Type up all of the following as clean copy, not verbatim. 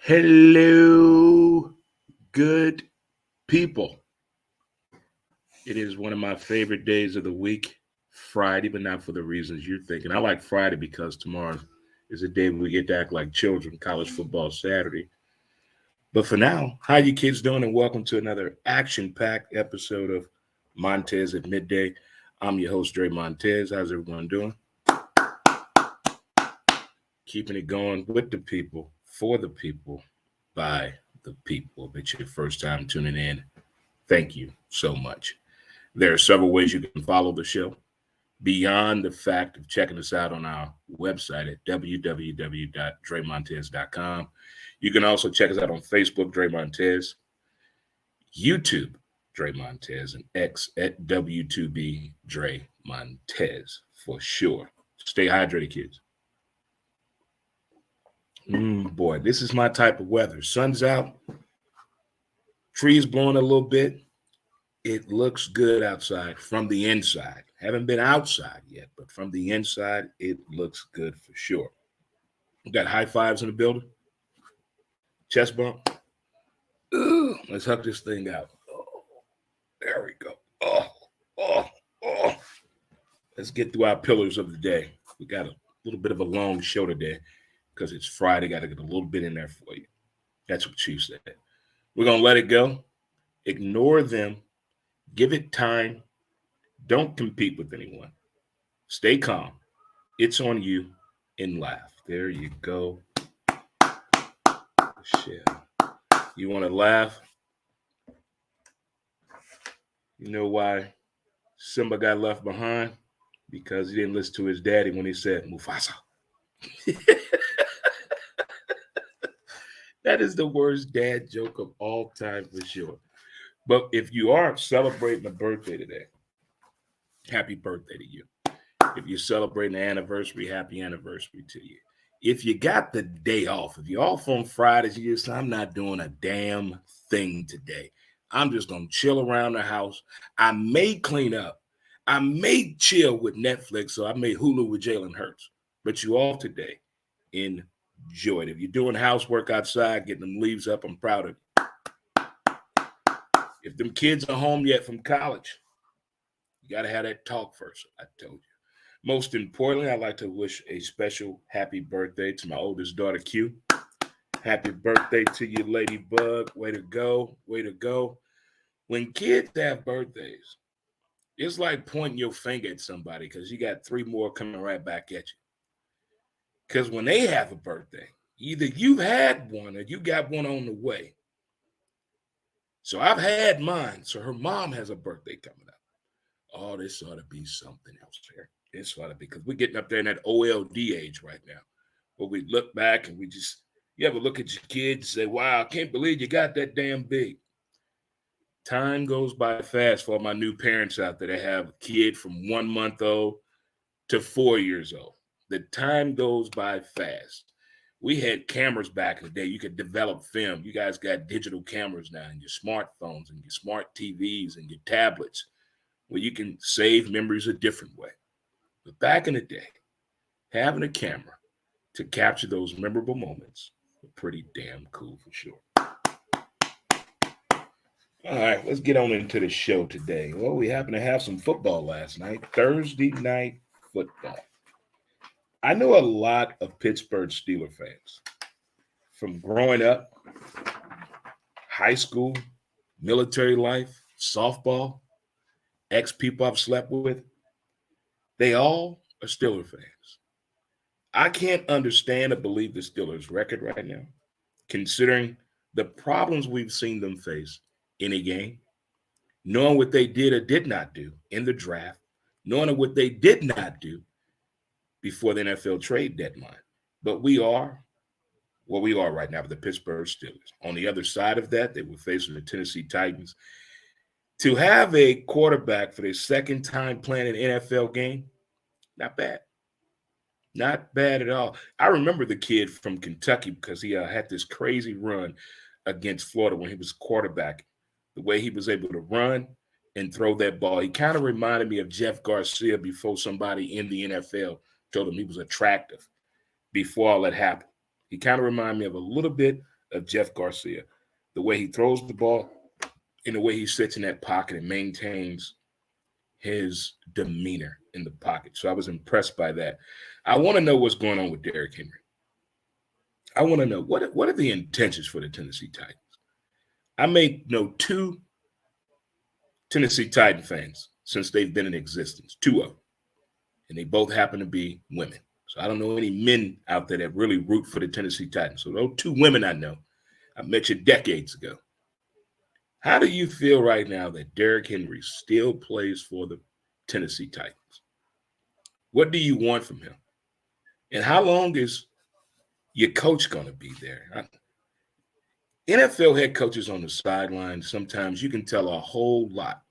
Hello, good people. It is one of my favorite days of the week, Friday, but not for the reasons you're thinking. I like Friday because tomorrow is a day we get to act like children, college football Saturday. But for now, how you kids doing? And welcome to another action-packed episode of Montez at Midday. I'm your host, Dre Montez. How's everyone doing? Keeping it going with the people, for the people, by the people. If it's your first time tuning in, thank you so much. There are several ways you can follow the show beyond the fact of checking us out on our website at www.dremontez.com. You can also check us out on Facebook, Dre Montez, YouTube, Dre Montez, and X at W2B Dre Montez for sure. Stay hydrated, kids. Boy, this is my type of weather. Sun's out, trees blowing a little bit. It looks good outside from the inside. Haven't been outside yet, but from the inside, it looks good for sure. We got high fives in the building. Chest bump. Ooh, let's hug this thing out. Oh, there we go. Oh. Let's get through our pillars of the day. We got a little bit of a long show today because it's Friday. Got to get a little bit in there for you. That's what she said. We're going to let it go. Ignore them. Give it time. Don't compete with anyone. Stay calm. It's on you and laugh. There you go. Shit. You want to laugh? You know why Simba got left behind? Because he didn't listen to his daddy when he said, Mufasa. That is the worst dad joke of all time for sure. But if you are celebrating a birthday today, happy birthday to you. If you're celebrating an anniversary, happy anniversary to you. If you got the day off, if you're off on Fridays, you just, I'm not doing a damn thing today. I'm just going to chill around the house. I may clean up. I may chill with Netflix, so I may Hulu with Jalen Hurts. But you off today. Enjoy it. If you're doing housework outside, getting them leaves up, I'm proud of you. If them kids are home yet from college, you got to have that talk first. I told you. Most importantly, I'd like to wish a special happy birthday to my oldest daughter, Q. Happy birthday to you, Ladybug. Way to go. Way to go. When kids have birthdays, it's like pointing your finger at somebody because you got three more coming right back at you. Because when they have a birthday, either you've had one or you got one on the way. So I've had mine. So her mom has a birthday coming up. Oh, this ought to be something else here. This ought to be, because we're getting up there in that OLD age right now, where we look back and you ever look at your kids and say, wow, I can't believe you got that damn big. Time goes by fast for my new parents out there that have a kid from 1 month old to 4 years old. The time goes by fast. We had cameras back in the day. You could develop film. You guys got digital cameras now and your smartphones and your smart TVs and your tablets where you can save memories a different way. But back in the day, having a camera to capture those memorable moments was pretty damn cool for sure. All right, let's get on into the show today. Well, we happened to have some football last night, Thursday night football. I know a lot of Pittsburgh Steelers fans from growing up, high school, military life, softball, ex-people I've slept with. They all are Steelers fans. I can't understand or believe the Steelers' record right now, considering the problems we've seen them face in a game, knowing what they did or did not do in the draft, knowing what they did not do before the NFL trade deadline. But we are what we are right now with the Pittsburgh Steelers. On the other side of that, they were facing the Tennessee Titans. To have a quarterback for their second time playing an NFL game, not bad. Not bad at all. I remember the kid from Kentucky because he had this crazy run against Florida when he was quarterback. The way he was able to run and throw that ball. He kind of reminded me of Jeff Garcia before somebody in the NFL told him he was attractive before all that happened. He kind of reminded me of a little bit of Jeff Garcia. The way he throws the ball and the way he sits in that pocket and maintains his demeanor in the pocket. So I was impressed by that. I want to know what's going on with Derrick Henry. I want to know what are the intentions for the Tennessee Titans. I may know two Tennessee Titan fans since they've been in existence, two of them, and they both happen to be women. So I don't know any men out there that really root for the Tennessee Titans. So those two women I know, I met you decades ago. How do you feel right now that Derrick Henry still plays for the Tennessee Titans? What do you want from him? And how long is your coach going to be there? NFL head coaches on the sideline, sometimes you can tell a whole lot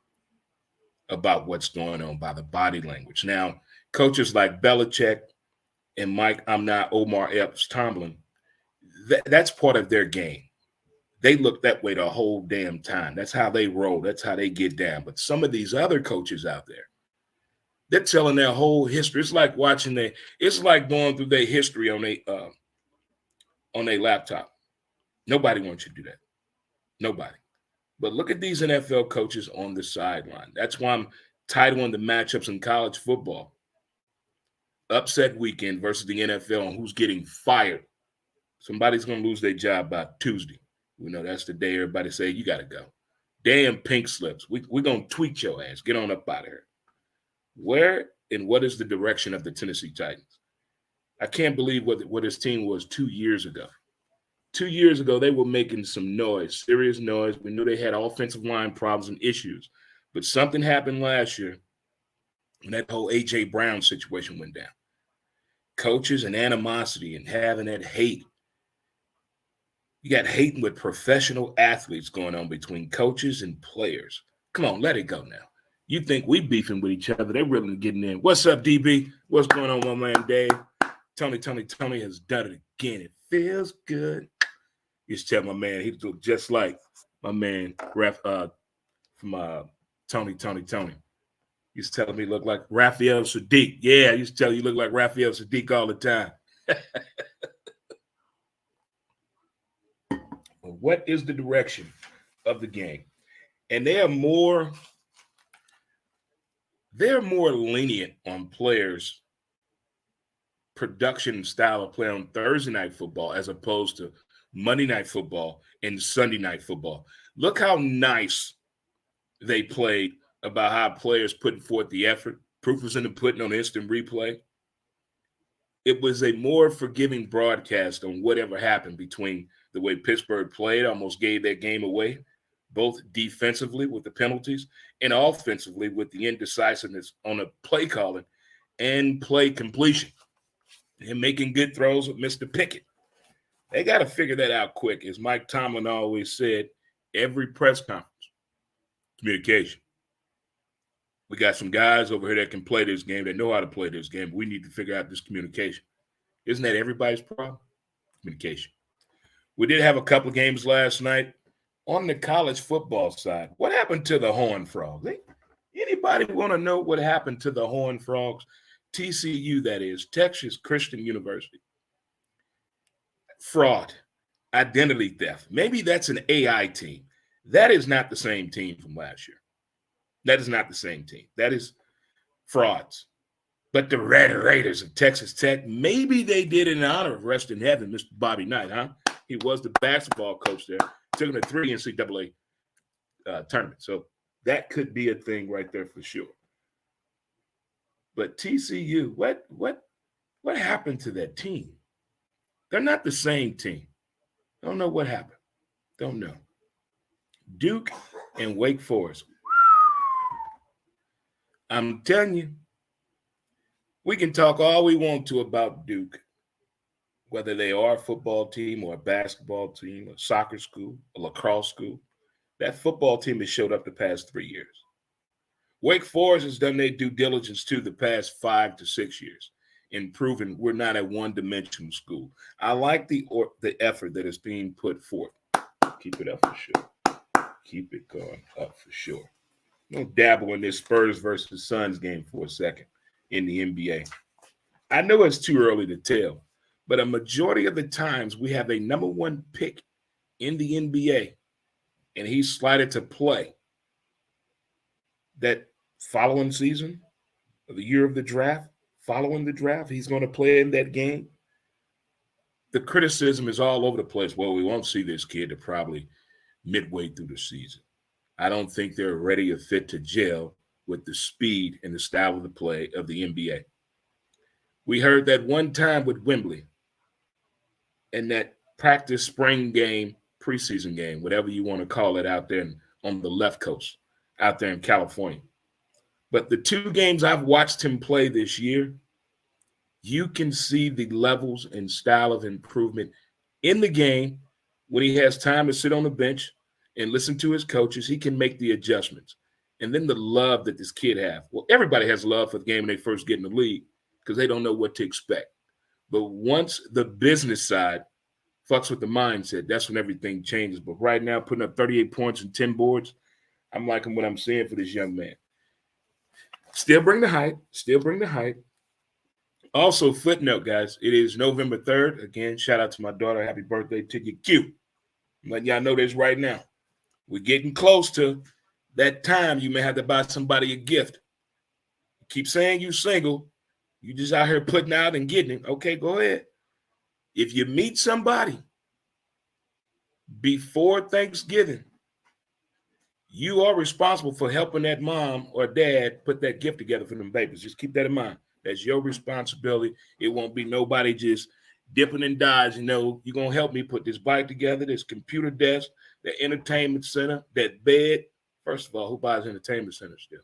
about what's going on by the body language. Now, coaches like Belichick and Omar Epps Tomlin, that's part of their game. They look that way the whole damn time. That's how they roll. That's how they get down. But some of these other coaches out there, they're telling their whole history. It's like it's like going through their history on their laptop. Nobody wants you to do that. Nobody. But look at these NFL coaches on the sideline. That's why I'm tight on the matchups in college football. Upset weekend versus the NFL on who's getting fired. Somebody's going to lose their job by Tuesday. We know that's the day everybody say, you got to go. Damn pink slips. We're going to tweet your ass. Get on up out of here. Where and what is the direction of the Tennessee Titans? I can't believe what his team was 2 years ago. 2 years ago, they were making some noise, serious noise. We knew they had offensive line problems and issues. But something happened last year when that whole A.J. Brown situation went down. Coaches and animosity and having that hate. You got hating with professional athletes going on between coaches and players. Come on, let it go now. You think we beefing with each other. They're really getting in. What's up, DB? What's going on, my man Dave? Tony has done it again. It feels good. Used to tell my man, he looked just like my man from Tony. Used to tell me he looked like Raphael Sadiq. Yeah, I used to tell you look like Raphael Sadiq all the time. What is the direction of the game? And they're more lenient on players' production and style of play on Thursday night football as opposed to Monday night football and Sunday night football. Look how nice they played about how players putting forth the effort. Proof was in the pudding on instant replay. It was a more forgiving broadcast on whatever happened between the way Pittsburgh played, almost gave that game away, both defensively with the penalties and offensively with the indecisiveness on the play calling and play completion and making good throws with Mr. Pickett. They got to figure that out quick. As Mike Tomlin always said, every press conference, communication. We got some guys over here that can play this game, that know how to play this game. We need to figure out this communication. Isn't that everybody's problem? Communication. We did have a couple of games last night on the college football side. What happened to the Horned Frogs? Anybody want to know what happened to the Horned Frogs? TCU, that is, Texas Christian University. Fraud, identity theft. Maybe that's an AI team. That is not the same team from last year. That is not the same team. That is frauds. But the Red Raiders of Texas Tech, maybe they did it in honor of rest in heaven, Mr. Bobby Knight, huh? He was the basketball coach there. Took him to 3 NCAA tournaments. So that could be a thing right there for sure. But TCU, what happened to that team? They're not the same team. Don't know what happened. Don't know. Duke and Wake Forest. I'm telling you, we can talk all we want to about Duke, whether they are a football team or a basketball team, a soccer school, a lacrosse school. That football team has showed up the past 3 years. Wake Forest has done their due diligence too the past 5 to 6 years in proving we're not a one-dimensional school. I like the effort that is being put forth. Keep it up for sure. Keep it going up for sure. I'm going to dabble in this Spurs versus Suns game for a second in the NBA. I know it's too early to tell, but a majority of the times we have a number one pick in the NBA and he's slated to play that following season, the year of the draft, following the draft, he's going to play in that game. The criticism is all over the place. Well, we won't see this kid to probably midway through the season. I don't think they're ready or fit to gel with the speed and the style of the play of the NBA. We heard that one time with Wembley and that practice spring game, preseason game, whatever you want to call it out there on the left coast, out there in California. But the two games I've watched him play this year, you can see the levels and style of improvement in the game. When he has time to sit on the bench and listen to his coaches, he can make the adjustments. And then the love that this kid has. Well, everybody has love for the game when they first get in the league because they don't know what to expect. But once the business side fucks with the mindset, that's when everything changes. But right now, putting up 38 points and 10 boards, I'm liking what I'm seeing for this young man. Still bring the hype. Still bring the hype. Also, footnote, guys, it is November 3rd. Again, shout out to my daughter. Happy birthday to you, Q. I'm letting y'all know this right now. We're getting close to that time you may have to buy somebody a gift. Keep saying you single. You just out here putting out and getting it. Okay, go ahead. If you meet somebody before Thanksgiving, you are responsible for helping that mom or dad put that gift together for them babies. Just keep that in mind. That's your responsibility. It won't be nobody just dipping and dodging. You're going to help me put this bike together, this computer desk, the entertainment center, that bed. First of all, who buys entertainment centers still?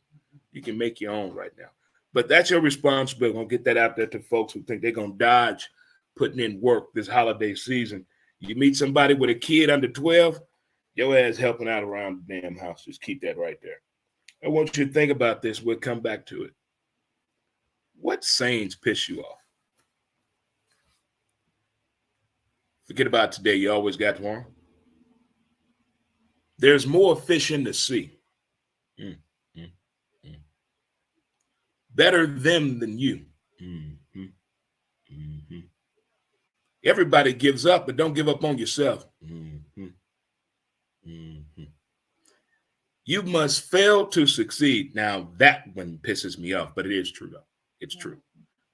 You can make your own right now. But that's your responsibility. I'm going to get that out there to folks who think they're going to dodge putting in work this holiday season. You meet somebody with a kid under 12, your ass helping out around the damn house. Just keep that right there. I want you to think about this. We'll come back to it. What sayings piss you off? Forget about today. You always got tomorrow. There's more fish in the sea. Better them than you. Everybody gives up, but don't give up on yourself. You must fail to succeed. Now, that one pisses me off, but it is true, though. It's true.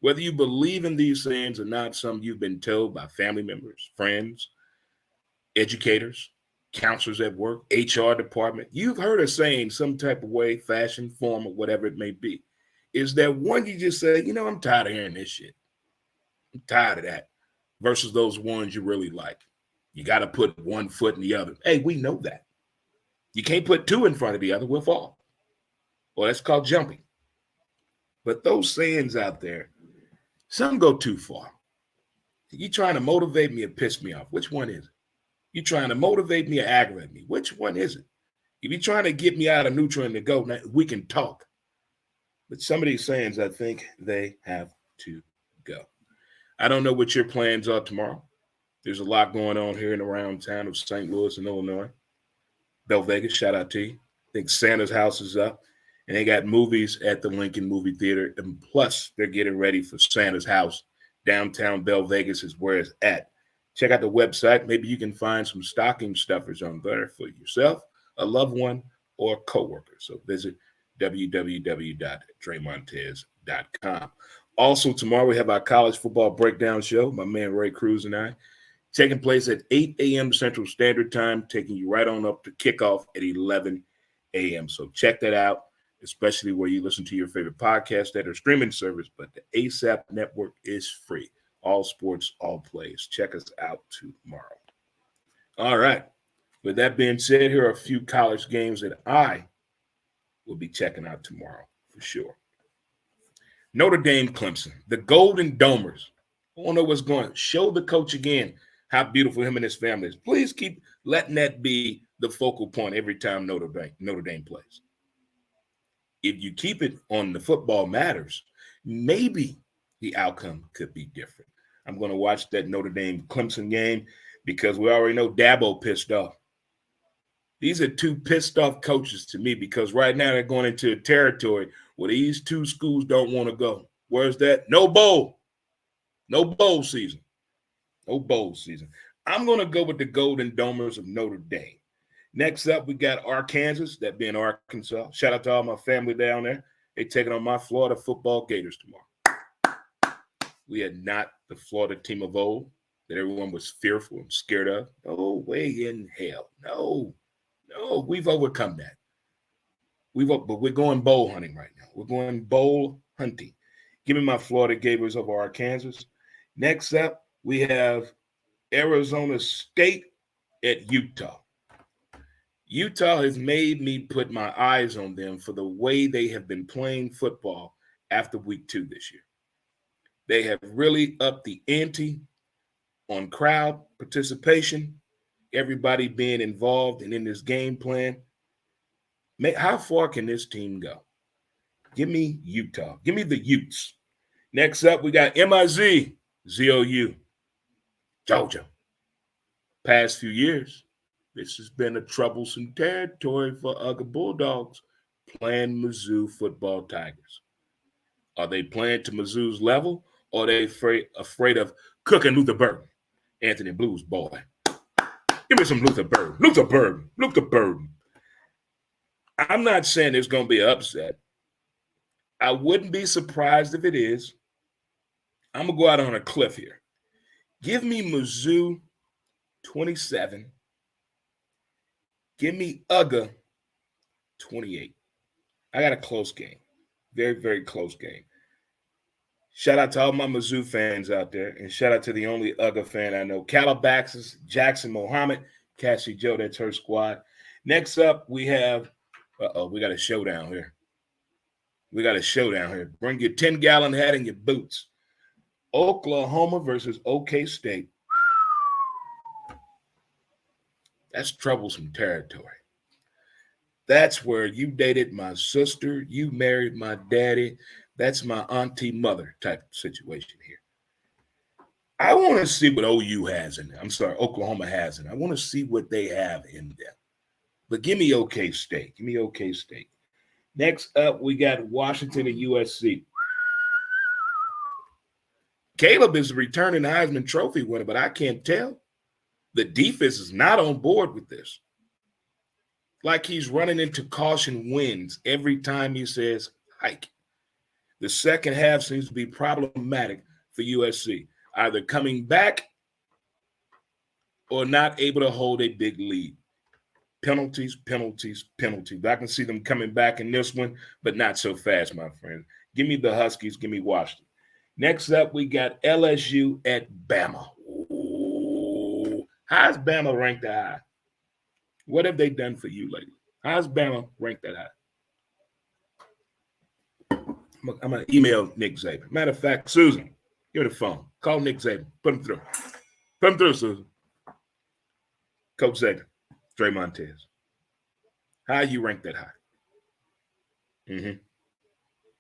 Whether you believe in these things or not, some you've been told by family members, friends, educators, counselors at work, HR department, you've heard a saying some type of way, fashion, form, or whatever it may be. Is there one you just say, I'm tired of hearing this shit. I'm tired of that. Versus those ones you really like. You got to put one foot in the other. Hey, we know that. You can't put two in front of the other. We'll fall. Well, that's called jumping. But those sayings out there, some go too far. You trying to motivate me or piss me off? Which one is it? You trying to motivate me or aggravate me? Which one is it? If you're trying to get me out of neutral and to go, we can talk. But some of these sayings, I think they have to go. I don't know what your plans are tomorrow. There's a lot going on here and around town of St. Louis and Illinois. Bell Vegas, shout out to you. I think Santa's house is up. And they got movies at the Lincoln Movie Theater. And plus, they're getting ready for Santa's house. Downtown Bell Vegas is where it's at. Check out the website. Maybe you can find some stocking stuffers on there for yourself, a loved one, or a coworker. So visit www.dremontez.com. Also, tomorrow we have our college football breakdown show, my man Ray Cruz and I, taking place at 8 a.m. Central Standard Time, taking you right on up to kickoff at 11 a.m. So check that out, especially where you listen to your favorite podcast that are streaming service. But the ASAP network is free. All sports, all plays. Check us out tomorrow. All right. With that being said, here are a few college games that I will be checking out tomorrow for sure. Notre Dame, Clemson, the Golden Domers. I want to know what's going on. Show the coach again how beautiful him and his family is. Please keep letting that be the focal point every time Notre Dame plays. If you keep it on the football matters, maybe the outcome could be different. I'm going to watch that Notre Dame Clemson game because we already know Dabo pissed off. These are two pissed off coaches to me because right now they're going into a territory where these two schools don't want to go. Where's that? No bowl. No bowl season. No bowl season. I'm going to go with the Golden Domers of Notre Dame. Next up, we got Arkansas, that being Arkansas. Shout out to all my family down there. They taking on my Florida football Gators tomorrow. We are not the Florida team of old that everyone was fearful and scared of. No way in hell. No, we've overcome that. But we're going bowl hunting right now. We're going bowl hunting. Give me my Florida Gators over Arkansas. Next up, we have Arizona State at Utah. Utah has made me put my eyes on them for the way they have been playing football after week 2 this year. They have really upped the ante on crowd participation, everybody being involved and in this game plan. How far can this team go? Give me Utah. Give me the Utes. Next up, we got MIZ, ZOU, Georgia. Past few years, this has been a troublesome territory for Ugga Bulldogs playing Mizzou football Tigers. Are they playing to Mizzou's level, or are they afraid of cooking Luther Burden, Anthony Blues boy? Give me some Luther Burden. I'm not saying there's going to be an upset. I wouldn't be surprised if it is. I'm going to go out on a cliff here. Give me Mizzou 27. Give me Ugga 28. I got a close game. Very, very close game. Shout out to all my Mizzou fans out there, and shout out to the only Ugga fan I know, Calabaxis, Jackson Mohammed, Cassie Joe, that's her squad. Next up, we have, we got a showdown here. Bring your 10-gallon hat and your boots. Oklahoma versus OK State. That's troublesome territory. That's where you dated my sister, you married my daddy. That's my auntie mother type of situation here. I want to see what OU has in there. Oklahoma has in there. I want to see what they have in there. But give me OK State. Next up, we got Washington and USC. Caleb is a returning Heisman Trophy winner, but I can't tell. The defense is not on board with this. Like he's running into caution wins every time he says hike. The second half seems to be problematic for USC, either coming back or not able to hold a big lead. Penalties. I can see them coming back in this one, but not so fast, my friend. Give me the Huskies. Give me Washington. Next up, we got LSU at Bama. Ooh. How's Bama ranked that high? What have they done for you lately? How's Bama ranked that high? I'm going to email Nick Saban. Matter of fact, Susan, give me the phone. Call Nick Saban. Put him through. Susan. Coach Saban. Dre Montez. How you rank that high?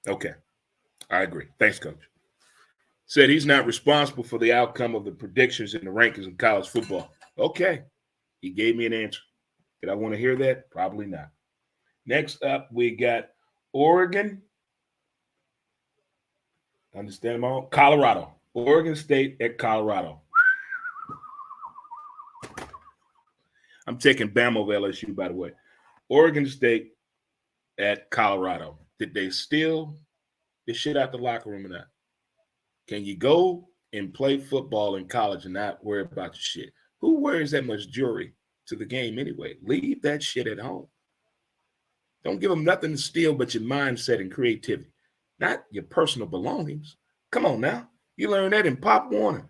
Okay. I agree. Thanks, Coach. Said he's not responsible for the outcome of the predictions and the rankings in college football. Okay. He gave me an answer. Did I want to hear that? Probably not. Next up, we got Oregon. Understand them all? Colorado. Oregon State at Colorado. I'm taking Bama over LSU, by the way. Oregon State at Colorado. Did they steal the shit out the locker room or not? Can you go and play football in college and not worry about your shit? Who wears that much jewelry to the game anyway? Leave that shit at home. Don't give them nothing to steal but your mindset and creativity, not your personal belongings. Come on now. You learned that in Pop Warner.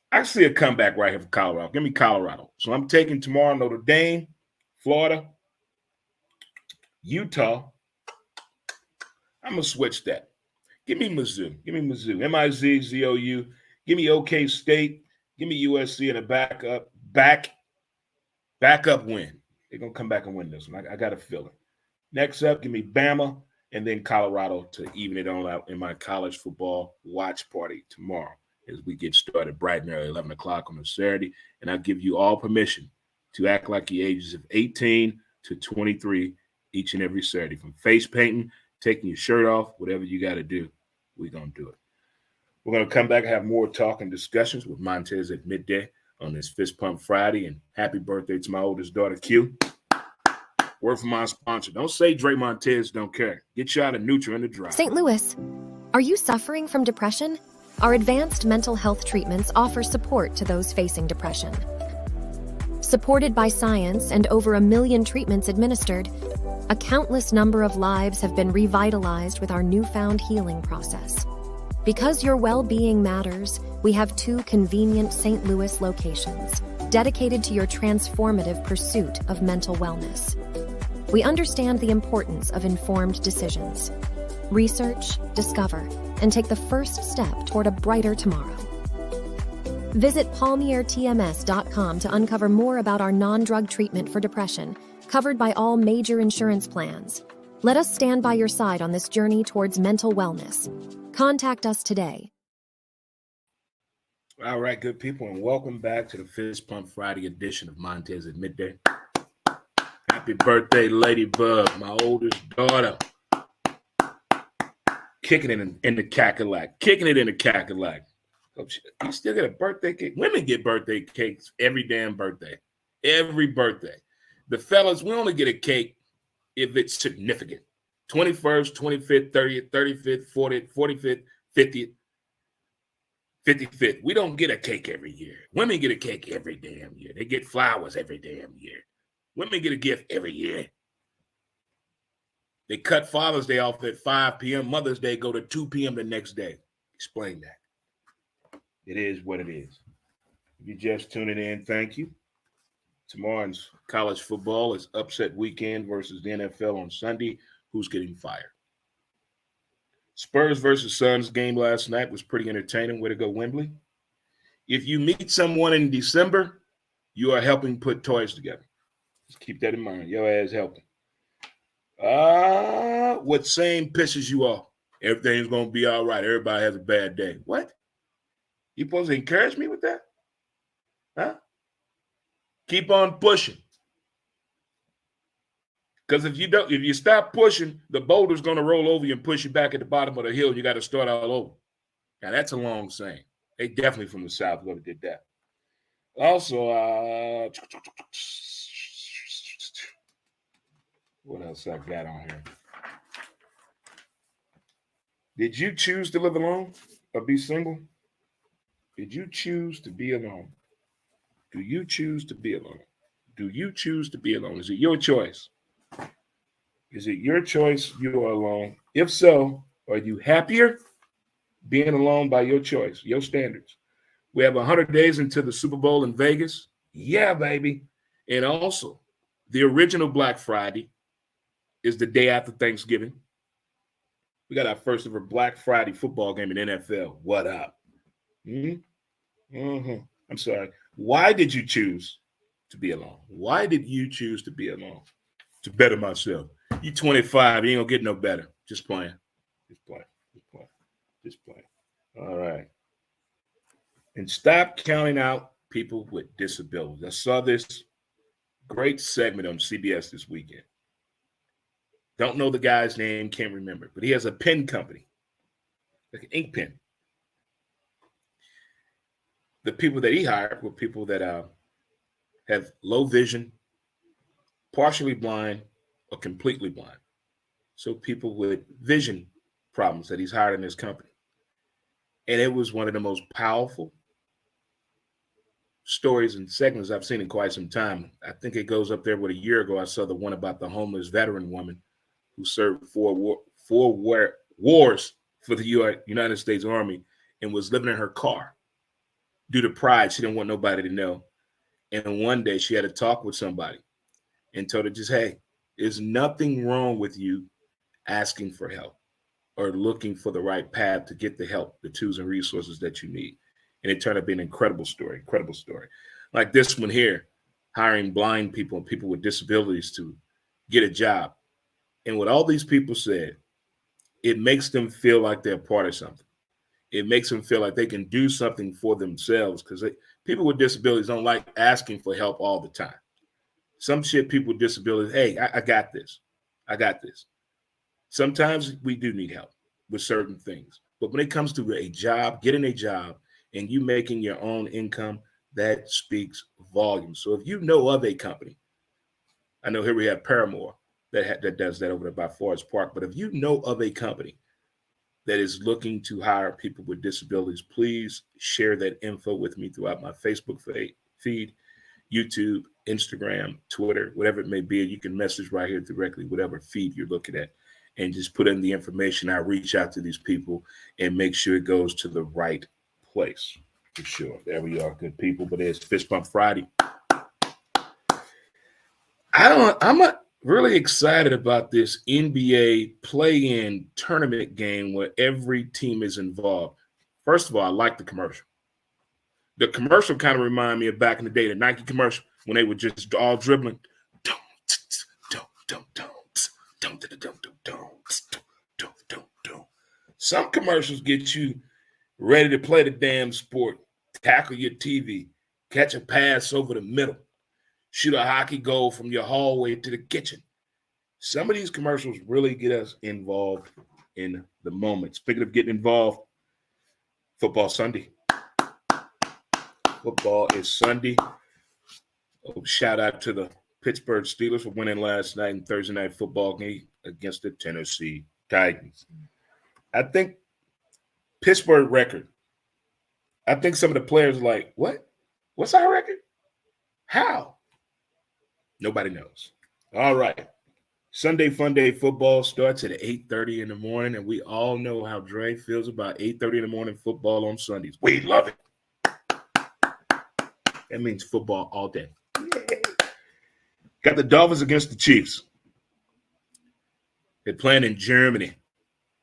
I see a comeback right here for Colorado. Give me Colorado. So I'm taking tomorrow Notre Dame, Florida, Utah. I'm going to switch that. Give me Mizzou. MIZ, Give me OK State. Give me USC and a backup win. They're going to come back and win this one. I got a feeling. Next up, give me Bama and then Colorado to even it on out in my college football watch party tomorrow as we get started bright and early, 11 o'clock on a Saturday. And I'll give you all permission to act like the ages of 18 to 23 each and every Saturday. From face painting, taking your shirt off, whatever you got to do, we're going to do it. We're going to come back and have more talk and discussions with Montez at midday on this Fist Pump Friday. And happy birthday to my oldest daughter, Q. Word from my sponsor. Don't say Dre Montez don't care. Get you out of Nutra in the drive. St. Louis, are you suffering from depression? Our advanced mental health treatments offer support to those facing depression. Supported by science and over 1 million treatments administered, a countless number of lives have been revitalized with our newfound healing process. Because your well-being matters, we have 2 convenient St. Louis locations dedicated to your transformative pursuit of mental wellness. We understand the importance of informed decisions. Research, discover, and take the first step toward a brighter tomorrow. Visit palmiertms.com to uncover more about our non-drug treatment for depression, covered by all major insurance plans. Let us stand by your side on this journey towards mental wellness. Contact us today. All right, good people, and welcome back to the Fist Pump Friday edition of Montez at Midday. Happy birthday, Ladybug, my oldest daughter. Kicking it in the cackalack. Kicking it in the cackalack. Oh, you still get a birthday cake? Women get birthday cakes every damn birthday. Every birthday. The fellas, we only get a cake if it's significant. 21st, 25th, 30th, 35th, 40th, 45th, 50th, 55th. We don't get a cake every year. Women get a cake every damn year. They get flowers every damn year. Women get a gift every year. They cut Father's Day off at 5 p.m. Mother's Day go to 2 p.m. the next day. Explain that. It is what it is. If you're just tuning in, thank you. Tomorrow's college football is upset weekend versus the NFL on Sunday. Who's getting fired? Spurs versus Suns game last night was pretty entertaining. Way to go, Wembley. If you meet someone in December, you are helping put toys together. Just keep that in mind. Your ass helping. What saying pisses you off? Everything's going to be all right. Everybody has a bad day. What? You supposed to encourage me with that? Huh? Keep on pushing. Because if you stop pushing, the boulder's going to roll over you and push you back at the bottom of the hill. You got to start all over. Now, that's a long saying. They definitely from the South whoever did that. Also, what else I got on here? Did you choose to live alone or be single? Did you choose to be alone? Do you choose to be alone? Do you choose to be alone? Is it your choice? Is it your choice you are alone? If so, are you happier being alone by your choice, your standards? We have 100 days until the Super Bowl in Vegas. Yeah, baby. And also, the original Black Friday is the day after Thanksgiving. We got our first ever Black Friday football game in NFL. What up? I'm sorry. Why did you choose to be alone? Why did you choose to be alone? To better myself. You 25, you ain't gonna get no better. Just playing. Just playing. All right. And stop counting out people with disabilities. I saw this great segment on CBS this weekend. Don't know the guy's name, can't remember, but he has a pen company, like an ink pen. The people that he hired were people that have low vision, partially blind, or completely blind. So people with vision problems that he's hired in his company. And it was one of the most powerful stories and segments I've seen in quite some time. I think it goes up there with a year ago. I saw the one about the homeless veteran woman who served four wars for the United States Army and was living in her car. Due to pride, she didn't want nobody to know. And one day she had a talk with somebody and told her just, hey, there's nothing wrong with you asking for help or looking for the right path to get the help, the tools and resources that you need. And it turned out to be an incredible story. Like this one here, hiring blind people and people with disabilities to get a job. And what all these people said, it makes them feel like they're part of something. It makes them feel like they can do something for themselves because people with disabilities don't like asking for help all the time. Some shit people with disabilities, hey, I got this. Sometimes we do need help with certain things. But when it comes to a job, getting a job, and you making your own income, that speaks volumes. So if you know of a company, I know here we have Paramore that does that over there by Forest Park, but if you know of a company that is looking to hire people with disabilities, please share that info with me throughout my Facebook feed, YouTube, Instagram, Twitter, whatever it may be. You can message right here directly, whatever feed you're looking at, and just put in the information. I reach out to these people and make sure it goes to the right place. For sure. There we are, good people. But it's Fist Bump Friday. I'm really excited about this NBA play-in tournament game where every team is involved. First of all, I like the commercial. The commercial kind of remind me of back in the day, the Nike commercial, when they were just all dribbling. Some commercials get you ready to play the damn sport, tackle your TV, catch a pass over the middle, shoot a hockey goal from your hallway to the kitchen. Some of these commercials really get us involved in the moment. Speaking of getting involved, football Sunday. Football is Sunday. Oh, shout out to the Pittsburgh Steelers for winning last night in Thursday night football game against the Tennessee Titans. I think Pittsburgh record. I think some of the players are like, what? What's our record? How? Nobody knows. All right. Sunday Fun Day football starts at 8:30 in the morning, and we all know how Dre feels about 8:30 in the morning football on Sundays. We love it. That means football all day. Yay. Got the Dolphins against the Chiefs. They're playing in Germany.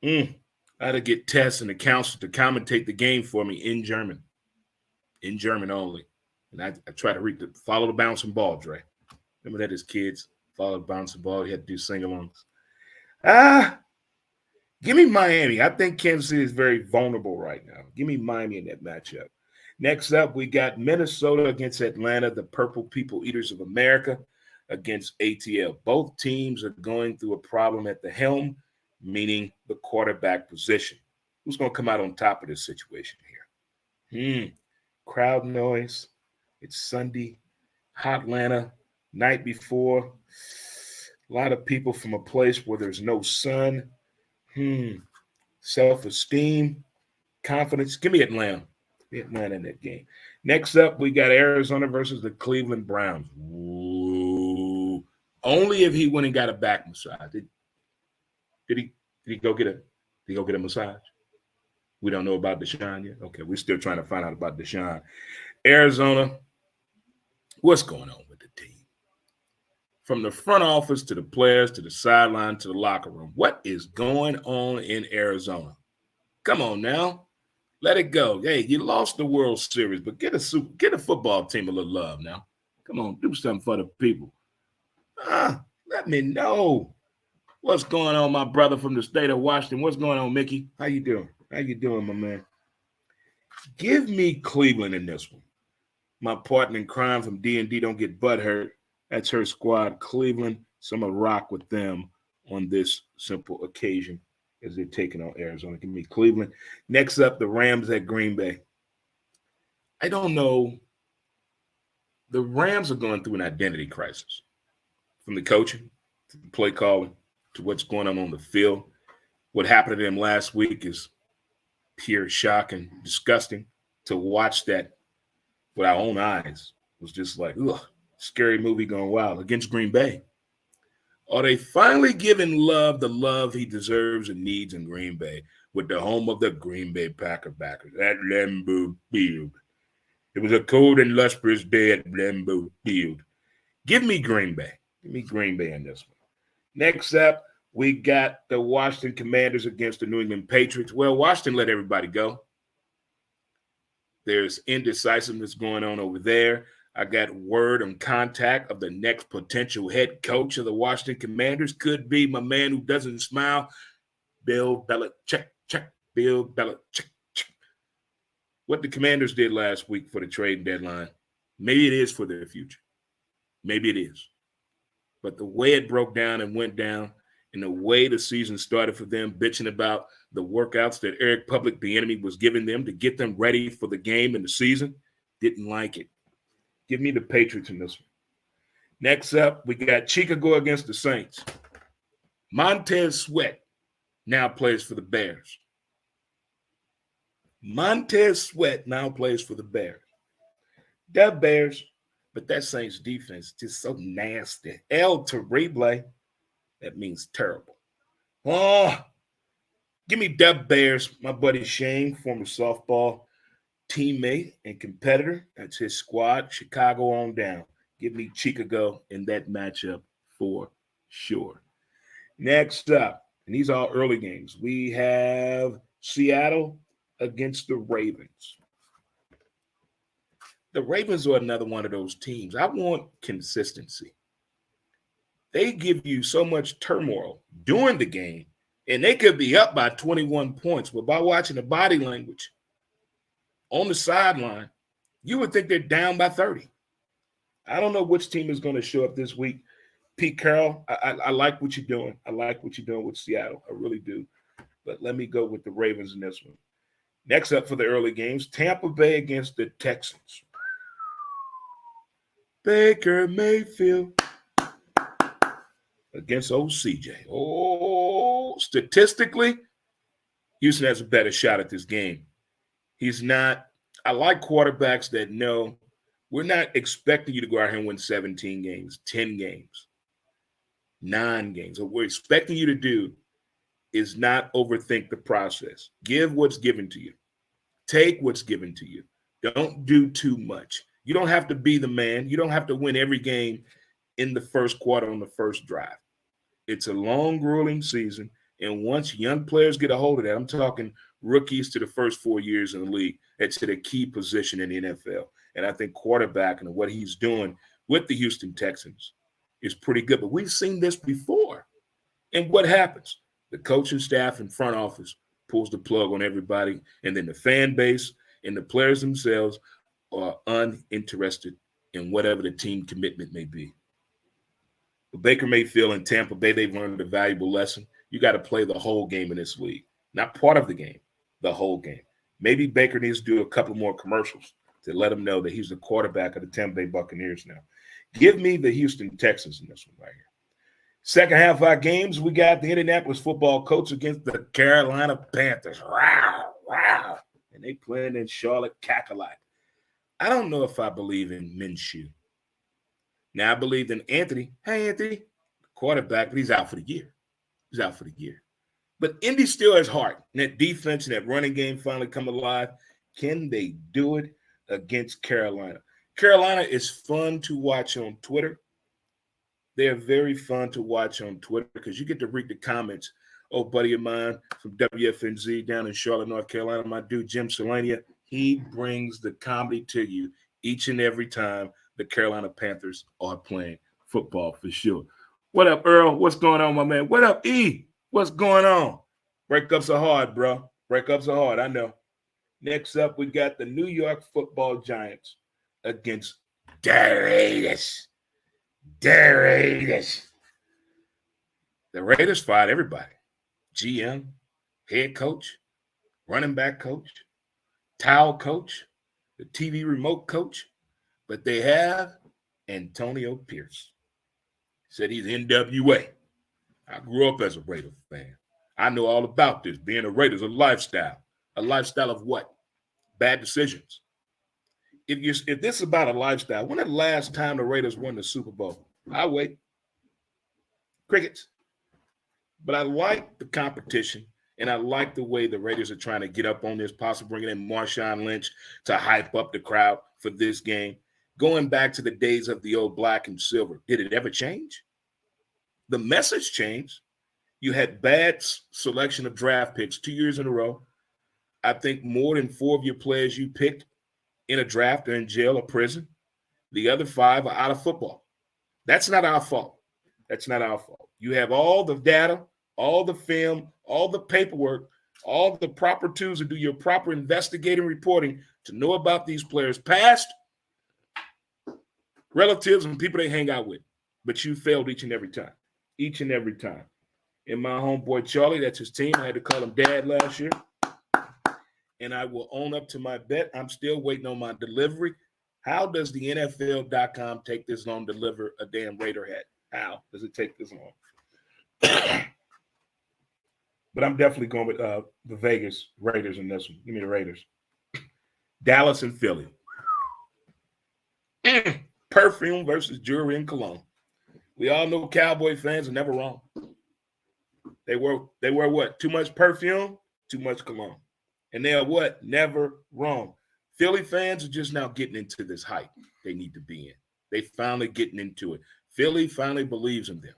I had to get Tess and the council to commentate the game for me in German. In German only. And I try to follow the bouncing ball, Dre. Remember that as kids? Follow the bouncing ball. You had to do sing-alongs. Give me Miami. I think Kansas City is very vulnerable right now. Give me Miami in that matchup. Next up, we got Minnesota against Atlanta, the Purple People Eaters of America against ATL. Both teams are going through a problem at the helm, meaning the quarterback position. Who's going to come out on top of this situation here? Crowd noise. It's Sunday. Hot Atlanta. Night before. A lot of people from a place where there's no sun. Self-esteem. Confidence. Give me Atlanta. Atlanta in that game. Next up, we got Arizona versus the Cleveland Browns. Ooh. Only if he went and got a back massage. Did he go get a massage? We don't know about Deshaun yet. Okay, we're still trying to find out about Deshaun. Arizona, what's going on with the team? From the front office to the players to the sideline to the locker room, what is going on in Arizona? Come on now. Let it go. Hey, you lost the World Series, but get a football team a little love now. Come on, do something for the people. Let me know what's going on, my brother from the state of Washington. What's going on, Mickey? How you doing? How you doing, my man? Give me Cleveland in this one. My partner in crime from D&D Don't Get Butthurt. That's her squad, Cleveland. So I'm going to rock with them on this simple occasion as they're taking on Arizona. Give me Cleveland. Next up, the Rams at Green Bay. I don't know. The Rams are going through an identity crisis. From the coaching, to the play calling, to what's going on the field. What happened to them last week is pure shock and disgusting. To watch that with our own eyes was just like, ugh, scary movie going wild against Green Bay. Are they finally giving Love the love he deserves and needs in Green Bay with the home of the Green Bay Packers at Lambeau Field? It was a cold and lustrous day at Lambeau Field. Give me Green Bay. Give me Green Bay in this one. Next up, we got the Washington Commanders against the New England Patriots. Well, Washington let everybody go. There's indecisiveness going on over there. I got word and contact of the next potential head coach of the Washington Commanders. Could be my man who doesn't smile, Bill Belichick. Bill Belichick. What the Commanders did last week for the trade deadline, maybe it is for their future. Maybe it is. But the way it broke down and went down, and the way the season started for them, bitching about the workouts that Eric Public, the enemy, was giving them to get them ready for the game and the season, didn't like it. Give me the Patriots in this one. Next up, we got Chicago against the Saints. Montez Sweat now plays for the Bears. Montez Sweat now plays for the Bears. The Bears, but that Saints defense just so nasty. El Terrible, that means terrible. Oh, give me the Bears. My buddy Shane, former softball teammate and competitor. That's his squad. Chicago on down. Give me Chicago in that matchup for sure. Next up, and these are all early games, we have Seattle against the Ravens. The Ravens are another one of those teams. I want consistency. They give you so much turmoil during the game, and they could be up by 21 points, but by watching the body language on the sideline, you would think they're down by 30. I don't know which team is going to show up this week. Pete Carroll, I like what you're doing. I like what you're doing with Seattle. I really do. But let me go with the Ravens in this one. Next up for the early games, Tampa Bay against the Texans. Baker Mayfield against old CJ. Oh, statistically, Houston has a better shot at this game. He's not – I like quarterbacks that know we're not expecting you to go out here and win 17 games, 10 games, 9 games. What we're expecting you to do is not overthink the process. Give what's given to you. Take what's given to you. Don't do too much. You don't have to be the man. You don't have to win every game in the first quarter on the first drive. It's a long, grueling season, and once young players get a hold of that, I'm talking rookies to the first 4 years in the league, it's at a key position in the NFL. And I think quarterback and what he's doing with the Houston Texans is pretty good. But we've seen this before. And what happens? The coaching staff and front office pulls the plug on everybody, and then the fan base and the players themselves are uninterested in whatever the team commitment may be. But Baker Mayfield and Tampa Bay, they've learned a valuable lesson. You got to play the whole game in this league, not part of the game, the whole game. Maybe Baker needs to do a couple more commercials to let him know that he's the quarterback of the Tampa Bay Buccaneers now. Give me the Houston Texans in this one right here. Second half of our games, we got the Indianapolis football Colts against the Carolina Panthers. Wow, wow. And they playing in Charlotte Cackalack. I don't know if I believe in Minshew. Now, I believe in Anthony. Hey, Anthony, quarterback, but he's out for the year. He's out for the year. But Indy still has heart. And that defense and that running game finally come alive. Can they do it against Carolina? Carolina is fun to watch on Twitter. They're very fun to watch on Twitter because you get to read the comments. Oh, buddy of mine from WFNZ down in Charlotte, North Carolina, my dude Jim Solania, he brings the comedy to you each and every time the Carolina Panthers are playing football for sure. What up, Earl? What's going on, my man? What up, E? What's going on? Breakups are hard, bro. Breakups are hard, I know. Next up, we got the New York Football Giants against the Raiders. The Raiders. The Raiders fired everybody. GM, head coach, running back coach, towel coach, the TV remote coach. But they have Antonio Pierce. Said he's NWA. I grew up as a Raider fan. I know all about this. Being a Raider is a lifestyle. A lifestyle of what? Bad decisions. If this is about a lifestyle, when the last time the Raiders won the Super Bowl? I'll wait. Crickets. But I like the competition, and I like the way the Raiders are trying to get up on this, possibly bringing in Marshawn Lynch to hype up the crowd for this game. Going back to the days of the old black and silver, did it ever change? The message changed. You had bad selection of draft picks 2 years in a row. I think more than 4 of your players you picked in a draft are in jail or prison. The other 5 are out of football. That's not our fault. That's not our fault. You have all the data, all the film, all the paperwork, all the proper tools to do your proper investigating reporting to know about these players' past, relatives, and people they hang out with. But you failed each and every time. Each and every time. And my homeboy Charlie, that's his team. I had to call him Dad last year. And I will own up to my bet. I'm still waiting on my delivery How does the NFL.com take this long to deliver a damn Raider hat? How does it take this long? But I'm definitely going with the Vegas Raiders in this one. Give me the Raiders. Dallas and Philly. Perfume versus jewelry and cologne. We all know Cowboy fans are never wrong. They wear what? Too much perfume, too much cologne. And they are what? Never wrong. Philly fans are just now getting into this hype they need to be in. They finally getting into it. Philly finally believes in them.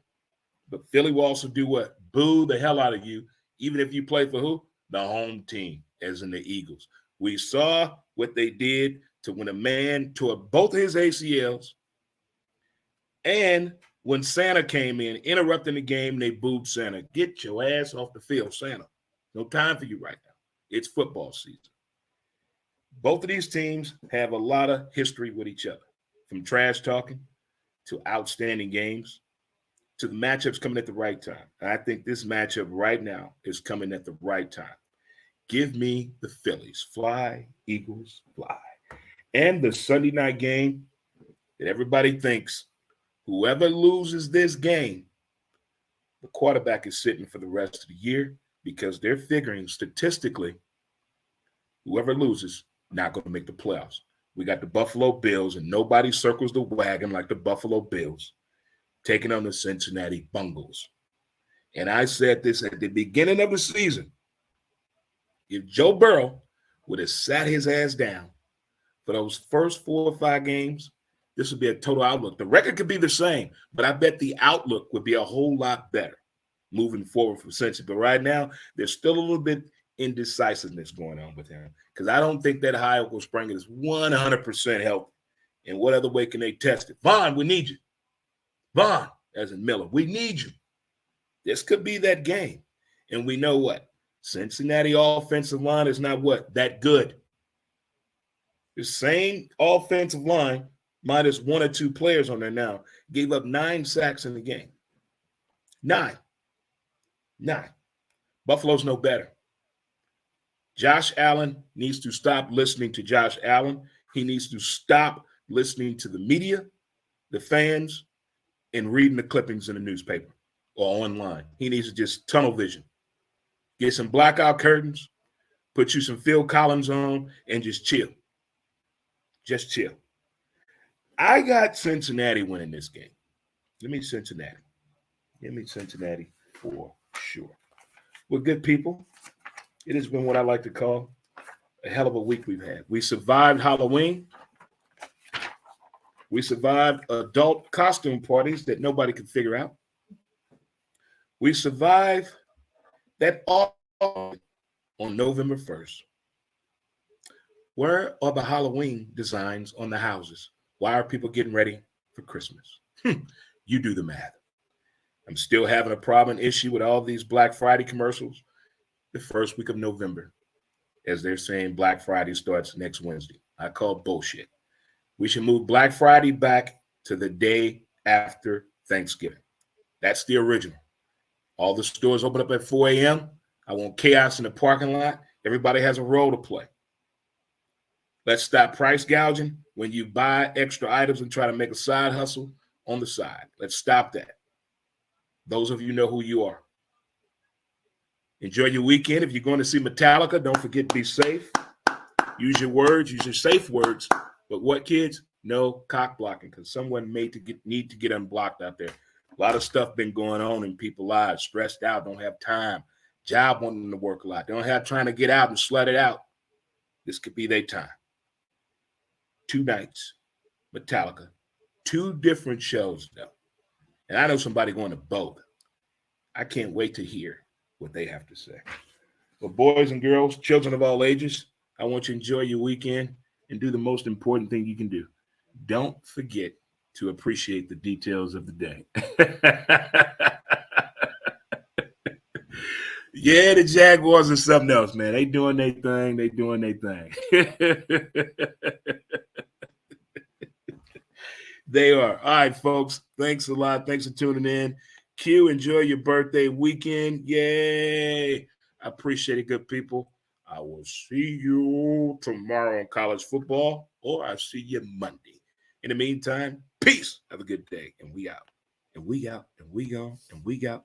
But Philly will also do what? Boo the hell out of you, even if you play for who? The home team, as in the Eagles. We saw what they did to when a man tore both of his ACLs, and when Santa came in, interrupting the game, they booed Santa. Get your ass off the field, Santa. No time for you right now. It's football season. Both of these teams have a lot of history with each other, from trash talking to outstanding games to the matchups coming at the right time. And I think this matchup right now is coming at the right time. Give me the Phillies. Fly, Eagles, fly. And the Sunday night game that everybody thinks whoever loses this game, the quarterback is sitting for the rest of the year because they're figuring statistically whoever loses not going to make the playoffs. We got the Buffalo Bills, and nobody circles the wagon like the Buffalo Bills, taking on the Cincinnati Bengals. And I said this at the beginning of the season. If Joe Burrow would have sat his ass down for those first 4 or 5 games, this would be a total outlook. The record could be the same, but I bet the outlook would be a whole lot better moving forward for Cincinnati. But right now, there's still a little bit indecisiveness going on with him because I don't think that high Uncle Springer is 100% healthy. And what other way can they test it? Vaughn, we need you. Vaughn, as in Miller, we need you. This could be that game. And we know what? Cincinnati offensive line is not what? That good. The same offensive line, minus 1 or 2 players on there now, gave up 9 sacks in the game. 9. Buffalo's no better. Josh Allen needs to stop listening to Josh Allen. He needs to stop listening to the media, the fans, and reading the clippings in the newspaper or online. He needs to just tunnel vision. Get some blackout curtains, put you some Phil Collins on, and just chill. Just chill. I got Cincinnati winning this game. Give me Cincinnati. Give me Cincinnati for sure. We're good people. It has been what I like to call a hell of a week we've had. We survived Halloween. We survived adult costume parties that nobody could figure out. We survived that all on November 1st. Where are the Halloween designs on the houses? Why are people getting ready for Christmas? You do the math. I'm still having a problem issue with all these Black Friday commercials the first week of November, as they're saying Black Friday starts next Wednesday. I call bullshit. We should move Black Friday back to the day after Thanksgiving. That's the original. All the stores open up at 4 a.m. I want chaos in the parking lot. Everybody has a role to play. Let's stop price gouging when you buy extra items and try to make a side hustle on the side. Let's stop that. Those of you know who you are. Enjoy your weekend. If you're going to see Metallica, don't forget to be safe. Use your words, use your safe words. But what, kids? No cock blocking, because someone need to get unblocked out there. A lot of stuff been going on in people's lives. Stressed out, don't have time. Job wanting to work a lot. They don't have trying to get out and slut it out. This could be their time. 2 nights, Metallica. 2 different shows, though. And I know somebody going to both. I can't wait to hear what they have to say. Well, boys and girls, children of all ages, I want you to enjoy your weekend and do the most important thing you can do. Don't forget to appreciate the details of the day. Yeah, the Jaguars are something else, man. They doing their thing. They doing their thing. They are. All right, folks. Thanks a lot. Thanks for tuning in. Q, enjoy your birthday weekend. Yay. I appreciate it, good people. I will see you tomorrow on college football. or I'll see you Monday. In the meantime, peace. Have a good day. And we out. And we out. And we gone. And we out.